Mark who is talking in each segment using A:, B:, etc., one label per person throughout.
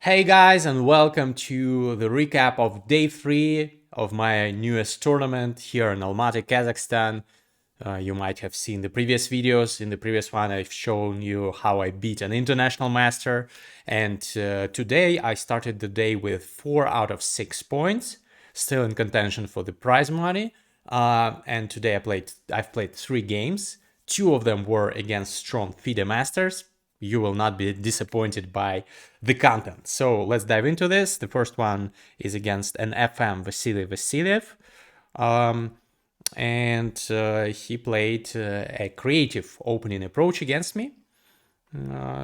A: Hey guys, and welcome to the recap of day 3 of my newest tournament here in Almaty, Kazakhstan. You might have seen the previous videos. In the previous one, I've shown you how I beat an international master. And today I started the day with 4 out of 6 points, still in contention for the prize money. And today I've played 3 games. 2 of them were against strong FIDE masters. You will not be disappointed by the content. So let's dive into this. The first one is against an FM Vasily Vasilyev. And he played a creative opening approach against me.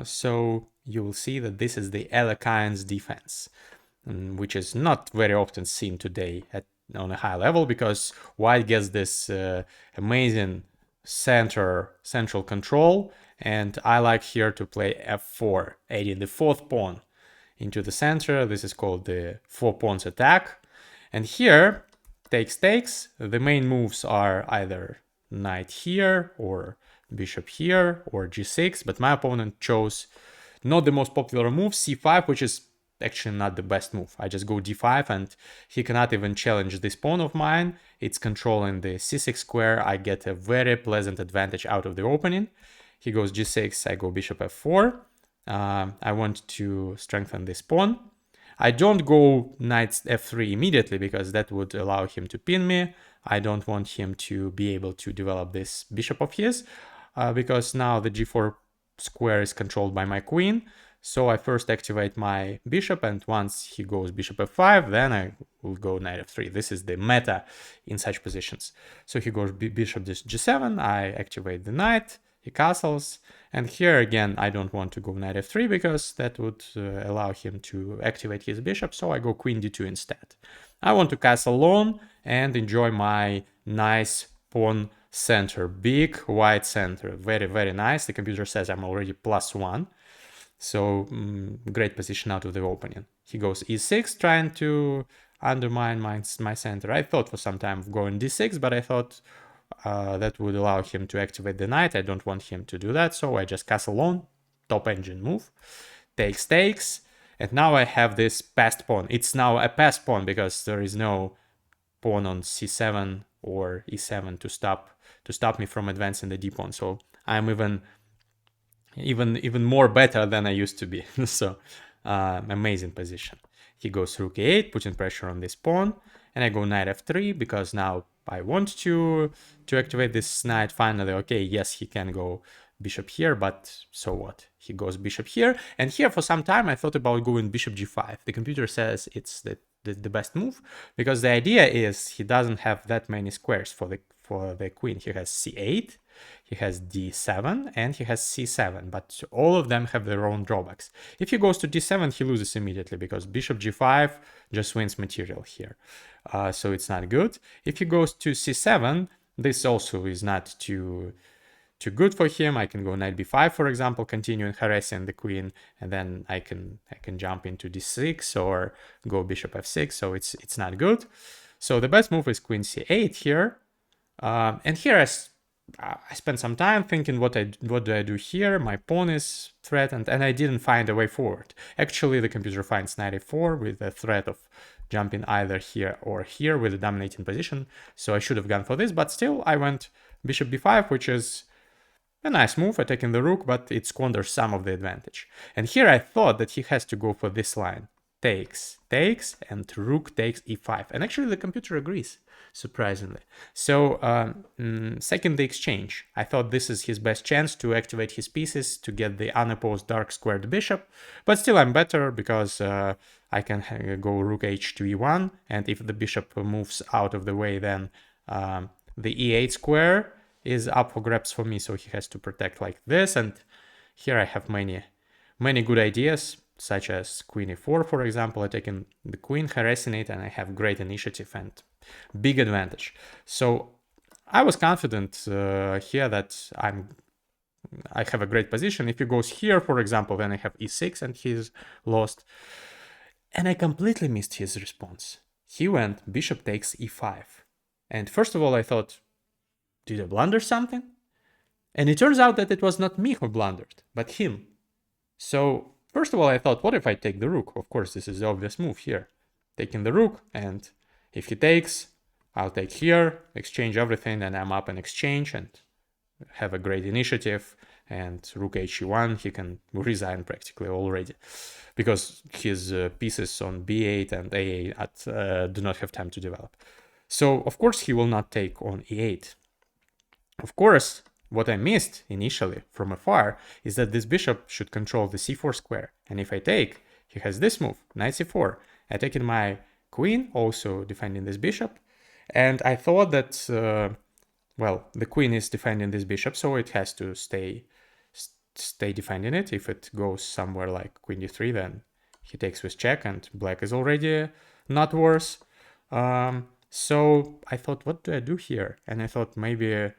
A: So you will see that this is the Alakyan's defense, which is not very often seen today on a high level, because white gets this amazing central control, and I like here to play f4, adding the 4th pawn into the center. This is called the 4 pawns attack. And here, takes. The main moves are either knight here or bishop here or g6, but my opponent chose not the most popular move, c5, which is actually not the best move. I just go d5 and he cannot even challenge this pawn of mine. It's controlling the c6 square. I get a very pleasant advantage out of the opening. He goes g6, I go bishop f4. I want to strengthen this pawn. I don't go knight f3 immediately because that would allow him to pin me. I don't want him to be able to develop this bishop of his because now the g4 square is controlled by my queen. So I first activate my bishop, and once he goes bishop f5, then I will go knight f3. This is the meta in such positions. So he goes bishop g7, I activate the knight, he castles, and here again I don't want to go knight f3 because that would allow him to activate his bishop, so I go queen d2 instead. I want to castle alone and enjoy my nice pawn center, big white center, very nice. The computer says I'm already +1, so great position out of the opening. He goes e6, trying to undermine my center. I thought for some time of going d6, but I thought that would allow him to activate the knight. I don't want him to do that, so I just castle alone. Top engine move. Takes. And now I have this passed pawn. It's now a passed pawn because there is no pawn on c7 or e7 to stop me from advancing the d pawn. So I'm even more better than I used to be. So amazing position. He goes rook e8, putting pressure on this pawn, and I go knight f3 because now I want to activate this knight finally. Okay, yes, he can go bishop here, but so what? He goes bishop here, and here for some time I thought about going bishop g5. The computer says it's the best move because the idea is he doesn't have that many squares for the queen. He has c8, he has d7, and he has c7, but all of them have their own drawbacks. If he goes to d7, he loses immediately because bishop g5 just wins material here. So it's not good. If he goes to c7, this also is not too good for him. I can go knight b5, for example, continuing harassing the queen, and then I can jump into d6 or go bishop f6, so it's not good. So the best move is queen c8 here. And here I spent some time thinking what do I do here. My pawn is threatened, and I didn't find a way forward. Actually, the computer finds knight e4 with the threat of jumping either here or here with a dominating position. So I should have gone for this, but still I went bishop b5, which is a nice move, attacking the rook, but it squanders some of the advantage. And here I thought that he has to go for this line. Takes, and rook takes e5. And actually the computer agrees, surprisingly. So second the exchange. I thought this is his best chance to activate his pieces to get the unopposed dark squared bishop. But still I'm better because I can go rook h to e1. And if the bishop moves out of the way, then the e8 square is up for grabs for me. So he has to protect like this. And here I have many good ideas, such as queen e4, for example, attacking the queen, harassing it, and I have great initiative and big advantage. So I was confident here that I have a great position. If he goes here, for example, then I have e6 and he's lost. And I completely missed his response. He went bishop takes e5. And first of all, I thought, did I blunder something? And it turns out that it was not me who blundered, but him. So First of all, I thought, what if I take the rook? Of course, this is the obvious move here. Taking the rook, and if he takes, I'll take here, exchange everything, and I'm up in exchange and have a great initiative. And rook he1, he can resign practically already, because his pieces on b8 and a8 do not have time to develop. So, of course, he will not take on e8. Of course, what I missed initially from afar is that this bishop should control the c4 square. And if I take, he has this move, knight c4. I take in my queen, also defending this bishop. And I thought that, well, the queen is defending this bishop, so it has to stay defending it. If it goes somewhere like queen d3, then he takes with check, and black is already not worse. So I thought, what do I do here? And I thought maybe...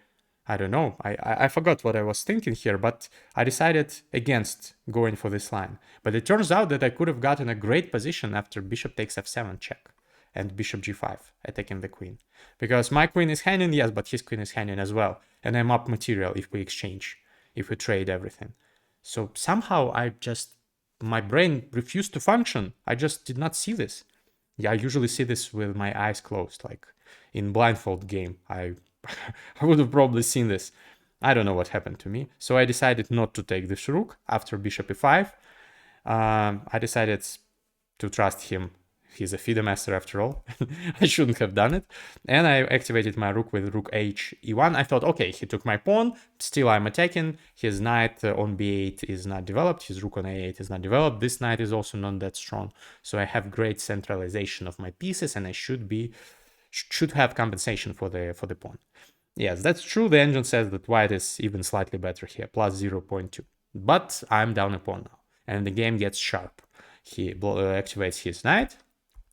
A: I don't know, I forgot what I was thinking here, but I decided against going for this line. But it turns out that I could have gotten a great position after bishop takes f7 check and bishop g5, attacking the queen. Because my queen is hanging, yes, but his queen is hanging as well. And I'm up material if we exchange, if we trade everything. So somehow my brain refused to function. I just did not see this. Yeah, I usually see this with my eyes closed, like in blindfold game. I would have probably seen this. I don't know what happened to me. So I decided not to take this rook after bishop e5. I decided to trust him. He's a FIDE master after all. I shouldn't have done it. And I activated my rook with rook e1. I thought, okay, he took my pawn. Still I'm attacking. His knight on b8 is not developed. His rook on a8 is not developed. This knight is also not that strong. So I have great centralization of my pieces, and I should have compensation for the pawn. Yes, that's true. The engine says that white is even slightly better here, plus 0.2. But I'm down a pawn now, and the game gets sharp. He activates his knight.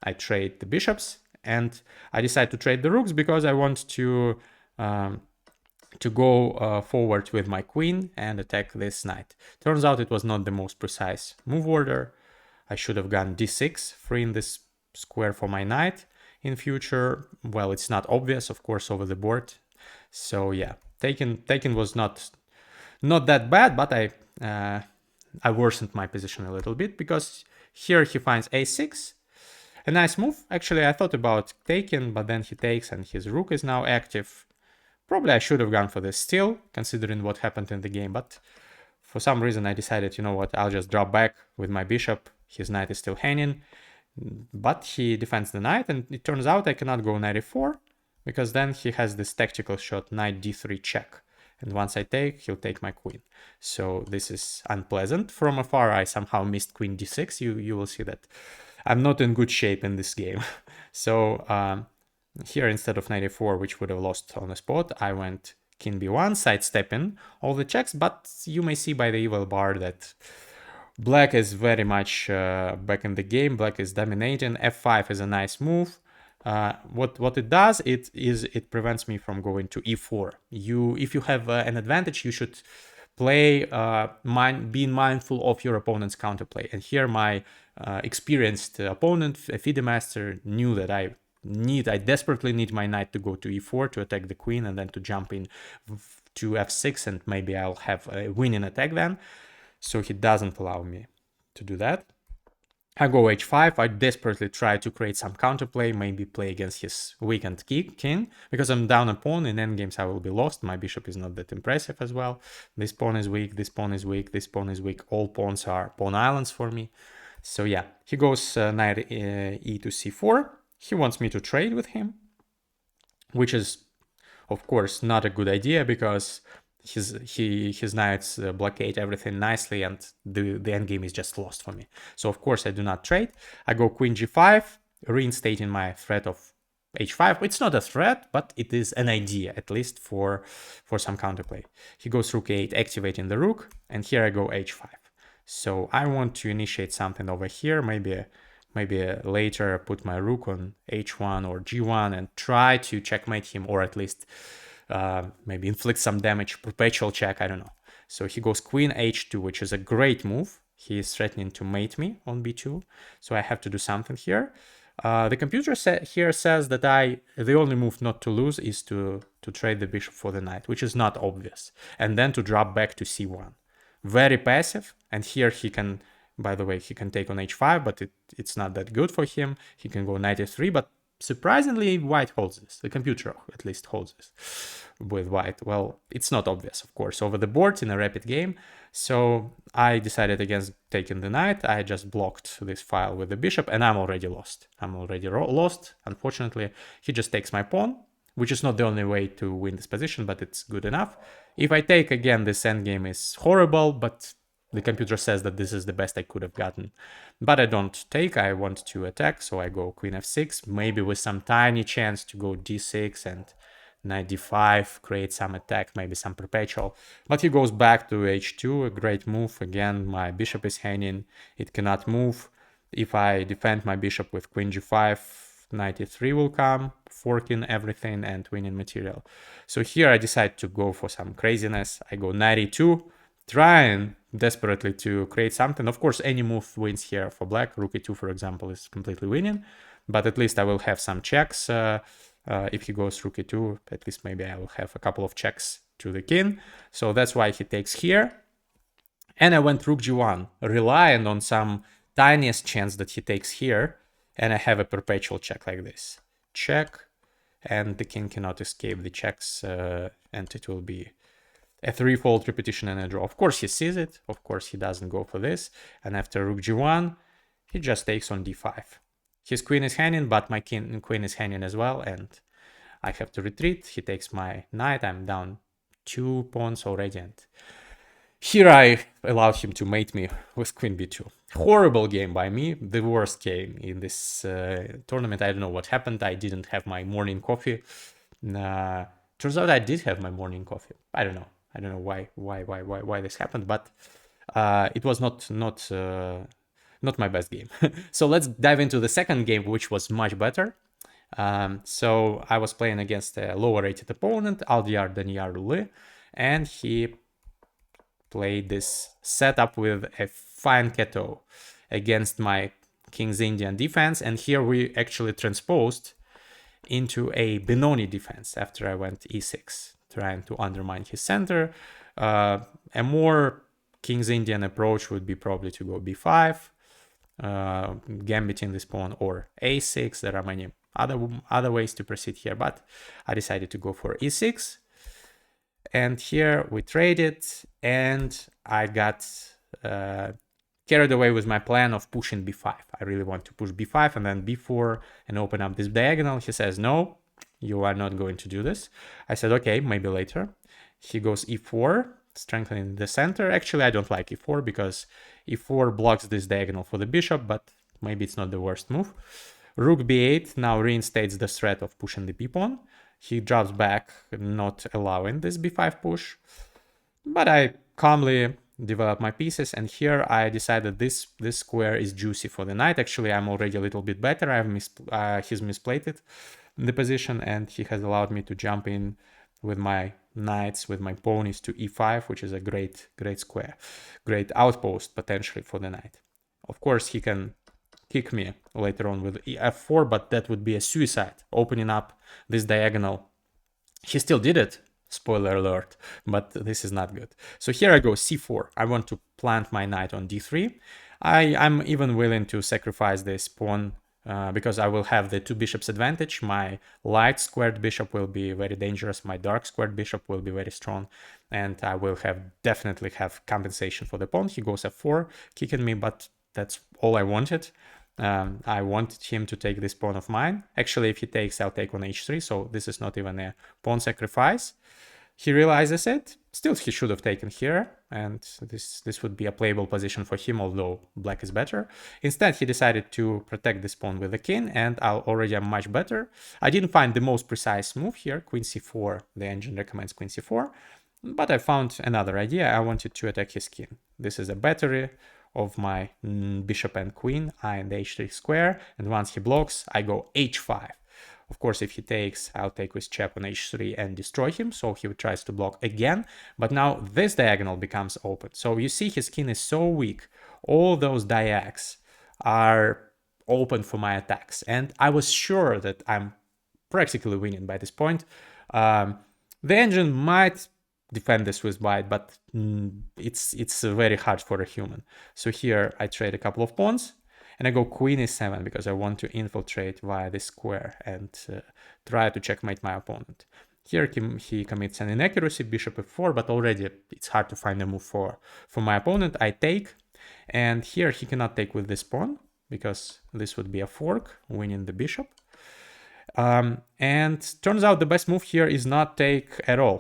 A: I trade the bishops, and I decide to trade the rooks because I want to go forward with my queen and attack this knight. Turns out it was not the most precise move order. I should have gone d6, freeing this square for my knight. In future, well, it's not obvious, of course, over the board. So yeah, taken was not that bad, but I worsened my position a little bit because here he finds a6, a nice move. Actually, I thought about taking, but then he takes and his rook is now active. Probably I should have gone for this still, considering what happened in the game, but for some reason I decided, you know what, I'll just drop back with my bishop. His knight is still hanging. But he defends the knight, and it turns out I cannot go knight e4, because then he has this tactical shot, knight d3 check. And once I take, he'll take my queen. So this is unpleasant. From afar, I somehow missed queen d6. You will see that I'm not in good shape in this game. So here, instead of knight e4, which would have lost on the spot, I went king b1, sidestepping all the checks. But you may see by the evil bar that black is very much back in the game. Black is dominating. f5 is a nice move. What it does, it prevents me from going to e4. If you have an advantage, you should play being mindful of your opponent's counterplay. And here my experienced opponent, a FIDE master, knew that I desperately need my knight to go to e4 to attack the queen and then to jump in to f6, and maybe I'll have a winning attack then. So he doesn't allow me to do that. I go h5. I desperately try to create some counterplay, maybe play against his weakened king, because I'm down a pawn. In endgames I will be lost. My bishop is not that impressive as well. This pawn is weak, this pawn is weak, this pawn is weak. All pawns are pawn islands for me. So yeah, he goes knight e to c4. He wants me to trade with him, which is, of course, not a good idea because his knights blockade everything nicely, and the endgame is just lost for me. So of course I do not trade. I go queen g5, reinstating my threat of h5. It's not a threat, but it is an idea, at least for some counterplay. He goes rook a8, activating the rook, and here I go h5. So I want to initiate something over here, maybe later put my rook on h1 or g1 and try to checkmate him, or at least maybe inflict some damage, perpetual check, I don't know. So he goes queen h2, which is a great move. He is threatening to mate me on b2, so I have to do something here. The computer here says that the only move not to lose is to trade the bishop for the knight, which is not obvious, and then to drop back to c1. Very passive, and here he can By the way, he can take on h5, but it's not that good for him. He can go knight f3, but surprisingly, white holds this. The computer at least holds this with white. Well, it's not obvious, of course, over the board in a rapid game. So I decided against taking the knight. I just blocked this file with the bishop, and I'm already lost. Unfortunately, he just takes my pawn, which is not the only way to win this position, but it's good enough. If I take again, this endgame is horrible, but the computer says that this is the best I could have gotten. But I don't take, I want to attack, so I go queen f6, maybe with some tiny chance to go d6 and knight d5, create some attack, maybe some perpetual. But he goes back to h2, a great move. Again, my bishop is hanging, it cannot move. If I defend my bishop with queen g5, knight e3 will come, forking everything and winning material. So here I decide to go for some craziness. I go knight e2, trying desperately to create something. Of course, any move wins here for black. Rook e2, for example, is completely winning, but at least I will have some checks. If he goes rook e2, at least maybe I will have a couple of checks to the king. So that's why he takes here. And I went rook g1, relying on some tiniest chance that he takes here, and I have a perpetual check like this. Check, and the king cannot escape the checks, and it will be a threefold repetition and a draw. Of course he sees it, of course he doesn't go for this, and after rook g1, he just takes on d5. His queen is hanging, but my queen is hanging as well, and I have to retreat. He takes my knight, I'm down 2 pawns already, and here I allowed him to mate me with queen b2. Horrible game by me, the worst game in this tournament. I don't know what happened, I didn't have my morning coffee. Turns out I did have my morning coffee. I don't know why this happened, but it was not my best game. So let's dive into the second game, which was much better. So I was playing against a lower rated opponent, Aldiyar Danyarlı, and he played this setup with a fine Keto against my King's Indian defense, and here we actually transposed into a Benoni defense after I went e6, trying to undermine his center. A more King's Indian approach would be probably to go b5, gambiting this pawn, or a6. There are many other ways to proceed here, but I decided to go for e6. And here we traded, and I got carried away with my plan of pushing b5. I really want to push b5 and then b4 and open up this diagonal. He says, no, you are not going to do this. I said, okay, maybe later. He goes e4, strengthening the center. Actually, I don't like e4 because e4 blocks this diagonal for the bishop, but maybe it's not the worst move. Rook b8 now reinstates the threat of pushing the b-pawn. He drops back, not allowing this b5 push. But I calmly develop my pieces, and here I decided this square is juicy for the knight. Actually, I'm already a little bit better. He's misplayed the position, and he has allowed me to jump in with my knights, with my ponies to e5, which is a great square, great outpost potentially for the knight. Of course, he can kick me later on with f4, but that would be a suicide, opening up this diagonal. He still did it, spoiler alert, but this is not good. So here I go c4. I want to plant my knight on d3. I'm even willing to sacrifice this pawn because I will have the two bishops advantage. My light squared bishop will be very dangerous. My dark squared bishop will be very strong, and I will definitely have compensation for the pawn. He goes f4, kicking me, but that's all I wanted. I wanted him to take this pawn of mine. Actually, if he takes, I'll take on h3, so this is not even a pawn sacrifice. He realizes it. Still, he should have taken here, and this would be a playable position for him, although black is better. Instead, he decided to protect this pawn with the king, and I already am much better. I didn't find the most precise move here, queen c4. The engine recommends queen c4, but I found another idea. I wanted to attack his king. This is a battery of my bishop and queen, I and h3 square, and once he blocks, I go h5. Of course, if he takes, I'll take with chap on h3 and destroy him, so he tries to block again, but now this diagonal becomes open. So you see his king is so weak, all those diags are open for my attacks, and I was sure that I'm practically winning by this point. The engine might defend this with white, but it's very hard for a human. So here I trade a couple of pawns, and I go queen e7 because I want to infiltrate via this square and try to checkmate my opponent. Here he commits an inaccuracy, bishop f4, but already it's hard to find a move for my opponent. I take, and here he cannot take with this pawn because this would be a fork, winning the bishop. And turns out the best move here is not take at all,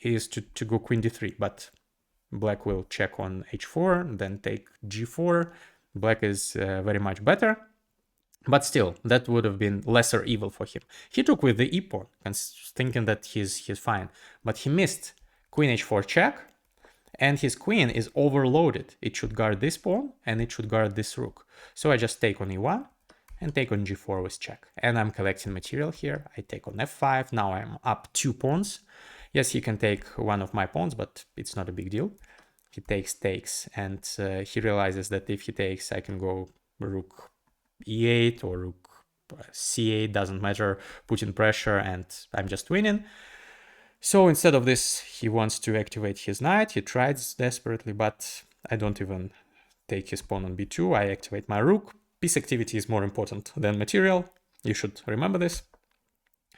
A: is to go queen d3, but black will check on h4, then take g4. Black is very much better, but still, that would have been lesser evil for him. He took with the e-pawn, thinking that he's fine, but he missed queen h4 check, and his queen is overloaded. It should guard this pawn, and it should guard this rook. So I just take on e1, and take on g4 with check. And I'm collecting material here. I take on f5, now I'm up 2 pawns. Yes, he can take one of my pawns, but it's not a big deal. He takes, and he realizes that if he takes, I can go rook e8 or rook c8, doesn't matter, putting pressure, and I'm just winning. So instead of this, he wants to activate his knight. He tries desperately, but I don't even take his pawn on b2. I activate my rook. Piece activity is more important than material. You should remember this.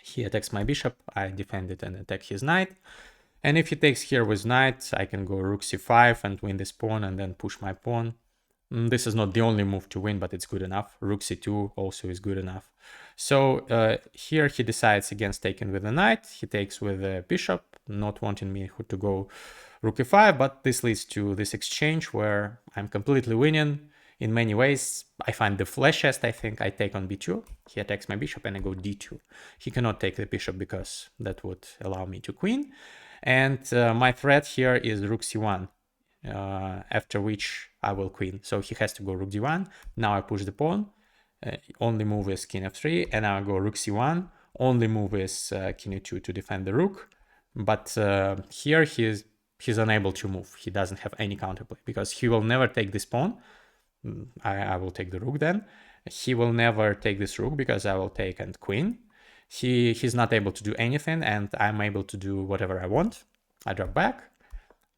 A: He attacks my bishop. I defend it and attack his knight. And if he takes here with knight, I can go rook c5 and win this pawn and then push my pawn. This is not the only move to win, but it's good enough. Rook c2 also is good enough. So here he decides against taking with the knight. He takes with the bishop, not wanting me to go rook e5, but this leads to this exchange where I'm completely winning in many ways. I find the flashest, I think. I take on b2. He attacks my bishop and I go d2. He cannot take the bishop because that would allow me to queen. And my threat here is rook c1, after which I will queen. So he has to go rook d1. Now I push the pawn. Only move is king f3, and now I go rook c1. Only move is king e2 to defend the rook. But here he's unable to move. He doesn't have any counterplay because he will never take this pawn. I will take the rook then. He will never take this rook because I will take and queen. He's not able to do anything, and I'm able to do whatever I want. I drop back,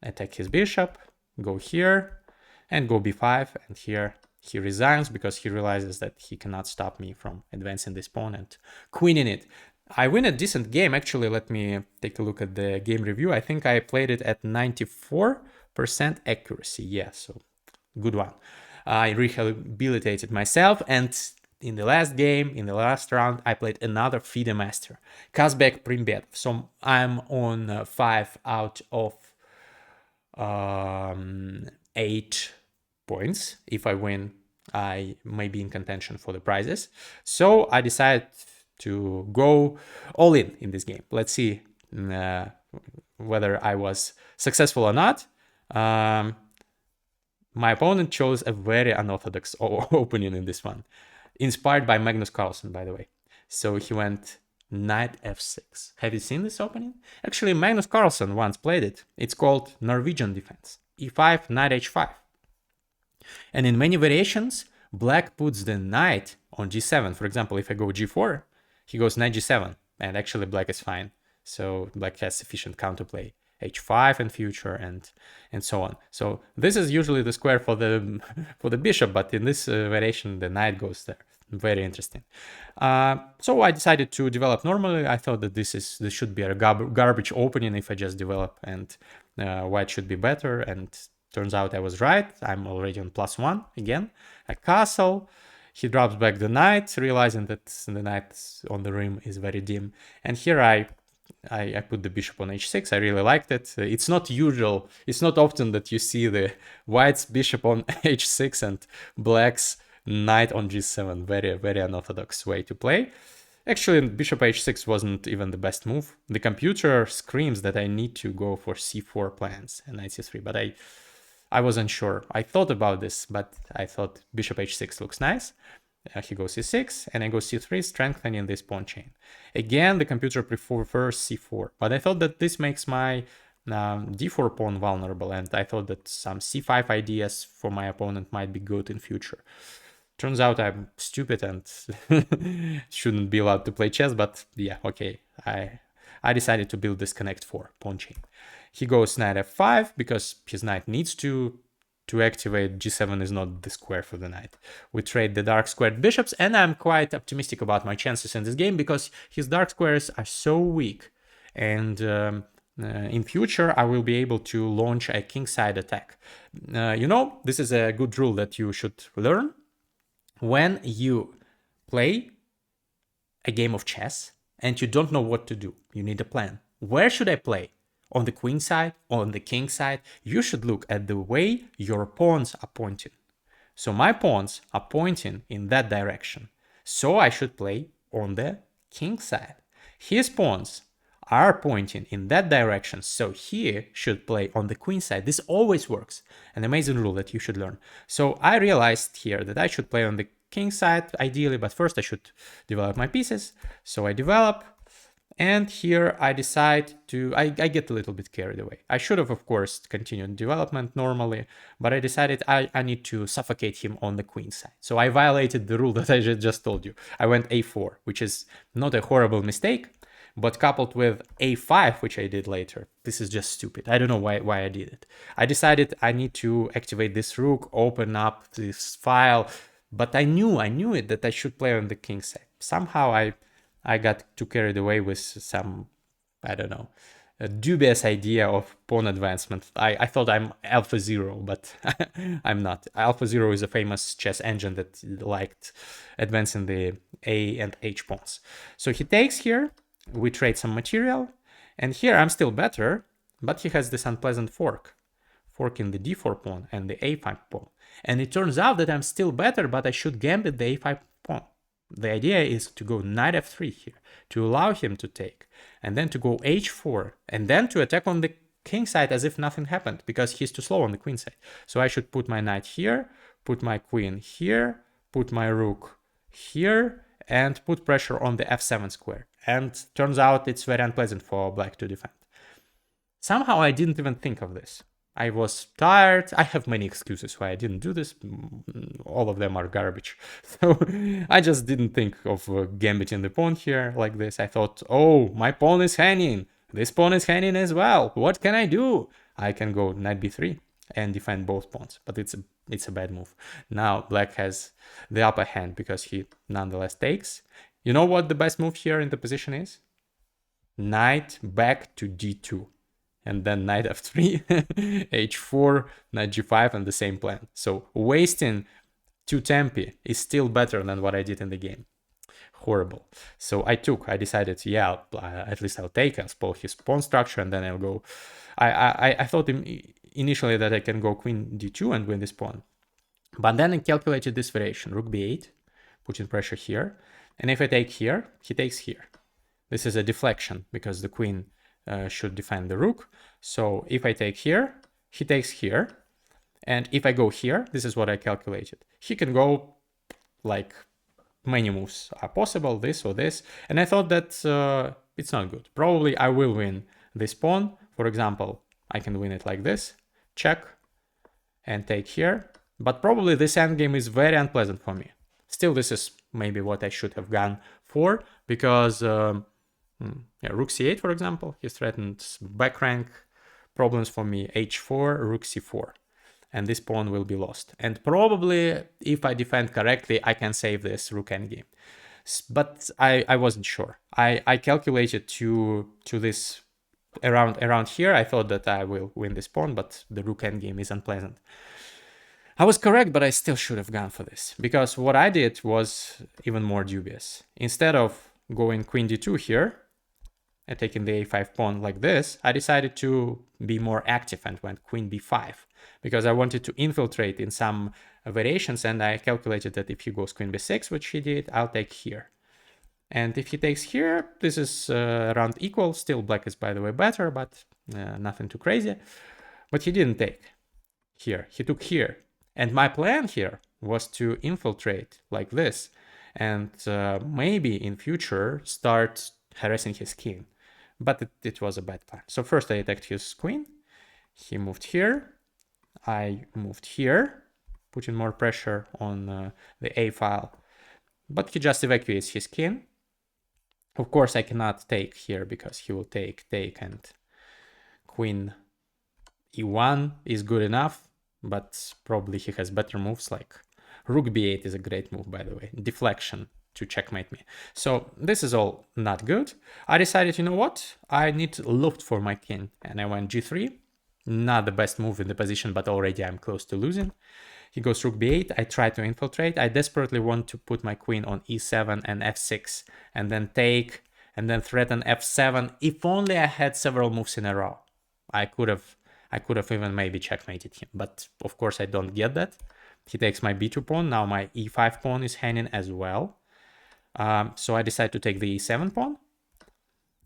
A: attack his bishop, go here, and go b5, and here he resigns because he realizes that he cannot stop me from advancing this pawn and queening it. I win a decent game, actually. Let me take a look at the game review. I think I played it at 94% accuracy. Yeah, so good one. I rehabilitated myself, and in the last game, in the last round, I played another FIDE master, Kazbek Primbet. So I'm on 5 out of 8 points. If I win, I may be in contention for the prizes. So I decided to go all in this game. Let's see whether I was successful or not. My opponent chose a very unorthodox opening in this one, inspired by Magnus Carlsen, by the way. So he went knight f6. Have you seen this opening? Actually, Magnus Carlsen once played it. It's called Norwegian defense. e5, knight h5. And in many variations, black puts the knight on g7. For example, if I go g4, he goes knight g7, and actually black is fine. So black has sufficient counterplay. h5 in future and so on. So this is usually the square for the bishop, but in this variation the knight goes there. Very interesting. So I decided to develop normally. I thought that this should be a garbage opening if I just develop, and white should be better, and turns out I was right. I'm already on +1 again. A castle. He drops back the knight, realizing that the knight on the rim is very dim, and here I put the bishop on h6. I really liked it. It's not usual. It's not often that you see the white's bishop on h6 and black's knight on g7. Very, very unorthodox way to play. Actually, bishop h6 wasn't even the best move. The computer screams that I need to go for c4 plans and knight c3, but I wasn't sure. I thought about this, but I thought bishop h6 looks nice. He goes c6, and I go c3, strengthening this pawn chain. Again, the computer prefers c4, but I thought that this makes my d4 pawn vulnerable, and I thought that some c5 ideas for my opponent might be good in future. Turns out I'm stupid and shouldn't be allowed to play chess, but yeah, okay. I decided to build this connect 4 pawn chain. He goes knight f5 because his knight needs to activate. G7 is not the square for the knight. We trade the dark squared bishops, and I'm quite optimistic about my chances in this game because his dark squares are so weak. And in future, I will be able to launch a kingside attack. You know, this is a good rule that you should learn. When you play a game of chess and you don't know what to do, you need a plan. Where should I play? On the queen side, on the king side? You should look at the way your pawns are pointing. So my pawns are pointing in that direction. So I should play on the king side. His pawns are pointing in that direction, so he should play on the queen side. This always works. An amazing rule that you should learn. So I realized here that I should play on the king side ideally, but first I should develop my pieces. So I develop, and here I decide to, I get a little bit carried away. I should have, of course, continued development normally, but I decided I need to suffocate him on the queen side. So I violated the rule that I just told you. I went a4, which is not a horrible mistake, but coupled with a5, which I did later, this is just stupid. I don't know why I did it. I decided I need to activate this rook, open up this file, but I knew it that I should play on the king side. Somehow I got too carried away with some, I don't know, a dubious idea of pawn advancement. I thought I'm AlphaZero, but I'm not. AlphaZero is a famous chess engine that liked advancing the A and H pawns. So he takes here. We trade some material, and here I'm still better, but he has this unpleasant fork in the d4 pawn and the a5 pawn. And it turns out that I'm still better, but I should gambit the a5 pawn. The idea is to go knight f3 here, to allow him to take, and then to go h4, and then to attack on the king side as if nothing happened, because he's too slow on the queen side. So I should put my knight here, put my queen here, put my rook here, and put pressure on the f7 square. And turns out it's very unpleasant for black to defend. Somehow I didn't even think of this. I was tired. I have many excuses why I didn't do this. All of them are garbage. So I just didn't think of gambiting the pawn here like this. I thought, oh, my pawn is hanging. This pawn is hanging as well. What can I do? I can go knight b3 and defend both pawns, but it's a bad move. Now black has the upper hand because he nonetheless takes. You know what the best move here in the position is? Knight back to d2, and then knight f3, h4, knight g5, and the same plan. So wasting 2 tempi is still better than what I did in the game. Horrible. So I decided, yeah, at least I'll take, I'll spoil his pawn structure, and then I'll go. I thought initially that I can go queen d2 and win this pawn. But then I calculated this variation, rook b8, putting pressure here. And if I take here, he takes here. This is a deflection because the queen should defend the rook. So if I take here, he takes here. And if I go here, this is what I calculated. He can go like many moves are possible, this or this. And I thought that it's not good. Probably I will win this pawn. For example, I can win it like this, check, and take here. But probably this endgame is very unpleasant for me. Still, this is maybe what I should have gone for, because rook c8, for example, he threatened back rank problems for me, h4, rook c4, and this pawn will be lost. And probably, if I defend correctly, I can save this rook endgame. But I wasn't sure. I calculated to this around here. I thought that I will win this pawn, but the rook endgame is unpleasant. I was correct, but I still should have gone for this, because what I did was even more dubious. Instead of going queen d2 here and taking the a5 pawn like this, I decided to be more active and went queen b5, because I wanted to infiltrate in some variations, and I calculated that if he goes queen b6, which he did, I'll take here. And if he takes here, this is around equal. Still, black is, by the way, better, but nothing too crazy. But he didn't take here. He took here. And my plan here was to infiltrate like this, and maybe in future start harassing his king. But it was a bad plan. So first I attacked his queen. He moved here. I moved here, putting more pressure on the A file. But he just evacuates his king. Of course, I cannot take here because he will take, and queen e1 is good enough, but probably he has better moves, like rook b8 is a great move, by the way. Deflection to checkmate me. So this is all not good. I decided, you know what? I need to look for my king, and I went g3. Not the best move in the position, but already I'm close to losing. He goes rook b8. I try to infiltrate. I desperately want to put my queen on e7 and f6, and then take, and then threaten f7. If only I had several moves in a row, I could have even maybe checkmated him. But of course I don't get that. He takes my b2 pawn. Now my e5 pawn is hanging as well. So I decide to take the e7 pawn.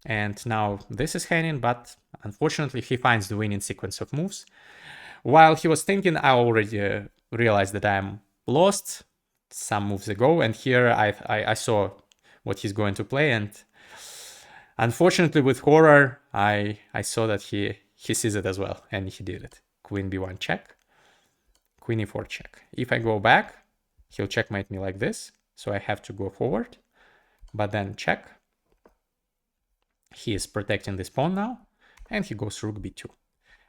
A: And now this is hanging, but unfortunately he finds the winning sequence of moves. While he was thinking, I already realized that I'm lost some moves ago. And here I saw what he's going to play. And unfortunately with horror, I saw that he sees it as well. And he did it. Queen b1 check. Queen e4 check. If I go back, he'll checkmate me like this. So I have to go forward. But then check. He is protecting this pawn now, and he goes rook b2.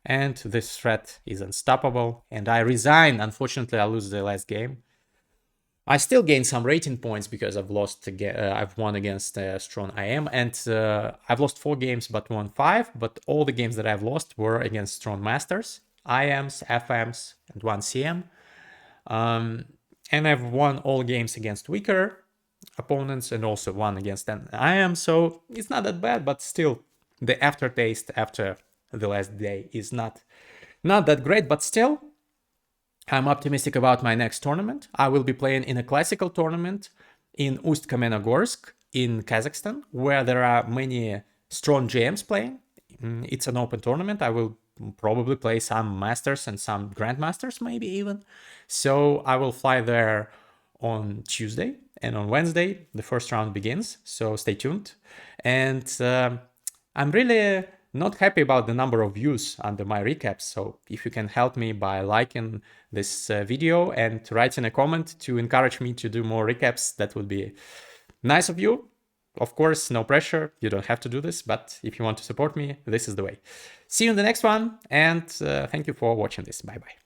A: And this threat is unstoppable, and I resign. Unfortunately, I lose the last game. I still gain some rating points because I've lost again. I've won against strong IM, and I've lost 4 games but won 5. But all the games that I've lost were against strong masters, IMs, FMs, and 1 CM. And I've won all games against weaker opponents and also won against an IM, so it's not that bad, but still the aftertaste after the last day is not that great. But still, I'm optimistic about my next tournament. I will be playing in a classical tournament in Ust-Kamenogorsk in Kazakhstan, where there are many strong GMs playing. It's an open tournament. I will probably play some masters and some grandmasters, maybe even. So I will fly there on Tuesday, and on Wednesday the first round begins, so stay tuned. And I'm really not happy about the number of views under my recaps, so if you can help me by liking this video and writing a comment to encourage me to do more recaps, that would be nice of you. Of course, no pressure, you don't have to do this, but if you want to support me, this is the way. See you in the next one, and thank you for watching this. Bye bye.